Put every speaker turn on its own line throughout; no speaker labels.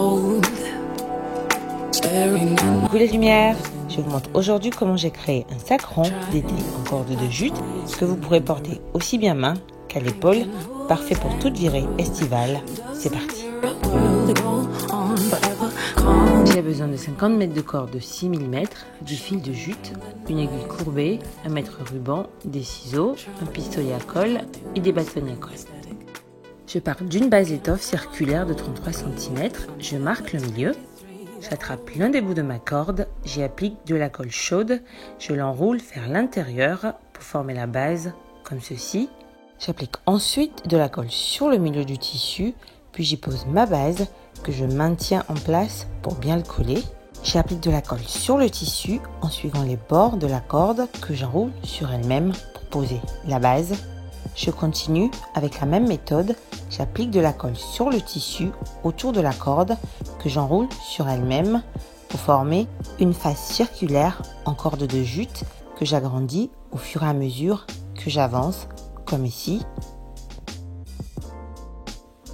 Coucou les lumières, je vous montre aujourd'hui comment j'ai créé un sac rond d'été en corde de jute que vous pourrez porter aussi bien main qu'à l'épaule, parfait pour toute virée estivale. C'est parti. J'ai besoin de 50 mètres de corde de 6 mm, du fil de jute, une aiguille courbée, un mètre ruban, des ciseaux, un pistolet à colle et des bâtonnets à colle. Je pars d'une base étoffe circulaire de 33 cm, je marque le milieu, j'attrape l'un des bouts de ma corde, j'y applique de la colle chaude, je l'enroule vers l'intérieur pour former la base comme ceci. J'applique ensuite de la colle sur le milieu du tissu, puis j'y pose ma base que je maintiens en place pour bien le coller. J'applique de la colle sur le tissu en suivant les bords de la corde que j'enroule sur elle-même pour poser la base. Je continue avec la même méthode, j'applique de la colle sur le tissu autour de la corde que j'enroule sur elle-même pour former une face circulaire en corde de jute que j'agrandis au fur et à mesure que j'avance, comme ici.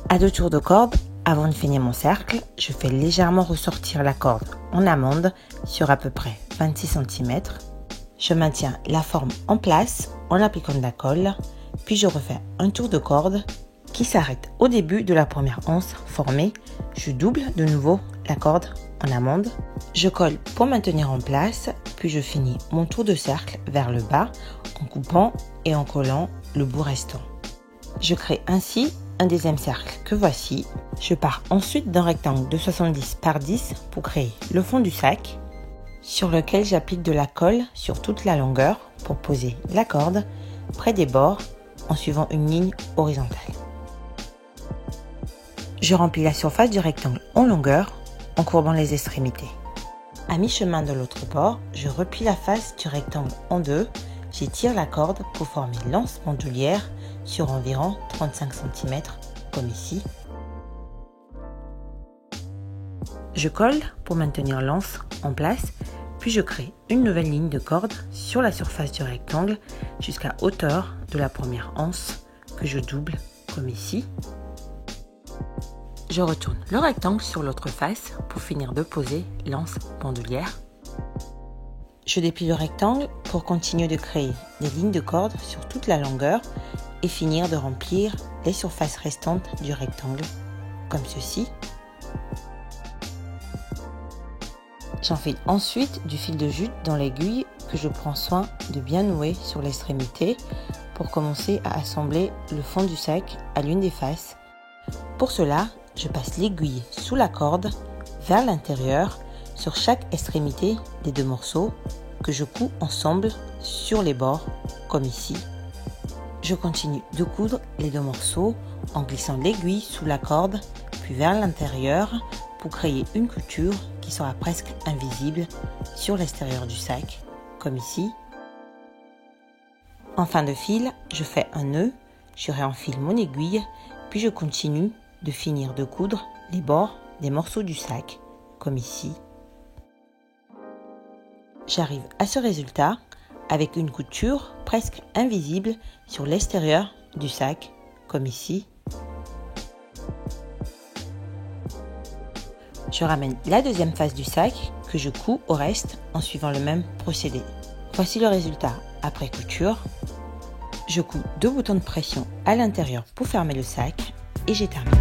À 2 tours de corde, avant de finir mon cercle, je fais légèrement ressortir la corde en amande sur à peu près 26 cm. Je maintiens la forme en place en appliquant de la colle, puis je refais un tour de corde qui s'arrête au début de la première anse formée. Je double de nouveau la corde en amande. Je colle pour maintenir en place, puis je finis mon tour de cercle vers le bas en coupant et en collant le bout restant. Je crée ainsi un deuxième cercle que voici. Je pars ensuite d'un rectangle de 70 par 10 pour créer le fond du sac sur lequel j'applique de la colle sur toute la longueur pour poser la corde près des bords en suivant une ligne horizontale. Je remplis la surface du rectangle en longueur en courbant les extrémités. À mi-chemin de l'autre bord, je replie la face du rectangle en deux. J'étire la corde pour former l'anse bandoulière sur environ 35 cm comme ici. Je colle pour maintenir l'anse en place, puis je crée une nouvelle ligne de corde sur la surface du rectangle jusqu'à hauteur de la première anse que je double comme ici. Je retourne le rectangle sur l'autre face pour finir de poser l'anse bandoulière. Je déplie le rectangle pour continuer de créer des lignes de corde sur toute la longueur et finir de remplir les surfaces restantes du rectangle comme ceci. J'enfile ensuite du fil de jute dans l'aiguille que je prends soin de bien nouer sur l'extrémité pour commencer à assembler le fond du sac à l'une des faces. Pour cela, je passe l'aiguille sous la corde vers l'intérieur sur chaque extrémité des deux morceaux que je couds ensemble sur les bords comme ici. Je continue de coudre les deux morceaux en glissant l'aiguille sous la corde puis vers l'intérieur pour créer une couture qui sera presque invisible sur l'extérieur du sac, comme ici. En fin de fil, je fais un nœud, je réenfile mon aiguille, puis je continue de finir de coudre les bords des morceaux du sac, comme ici. J'arrive à ce résultat avec une couture presque invisible sur l'extérieur du sac, comme ici. Je ramène la deuxième face du sac que je couds au reste en suivant le même procédé. Voici le résultat après couture. Je couds 2 boutons de pression à l'intérieur pour fermer le sac et j'ai terminé.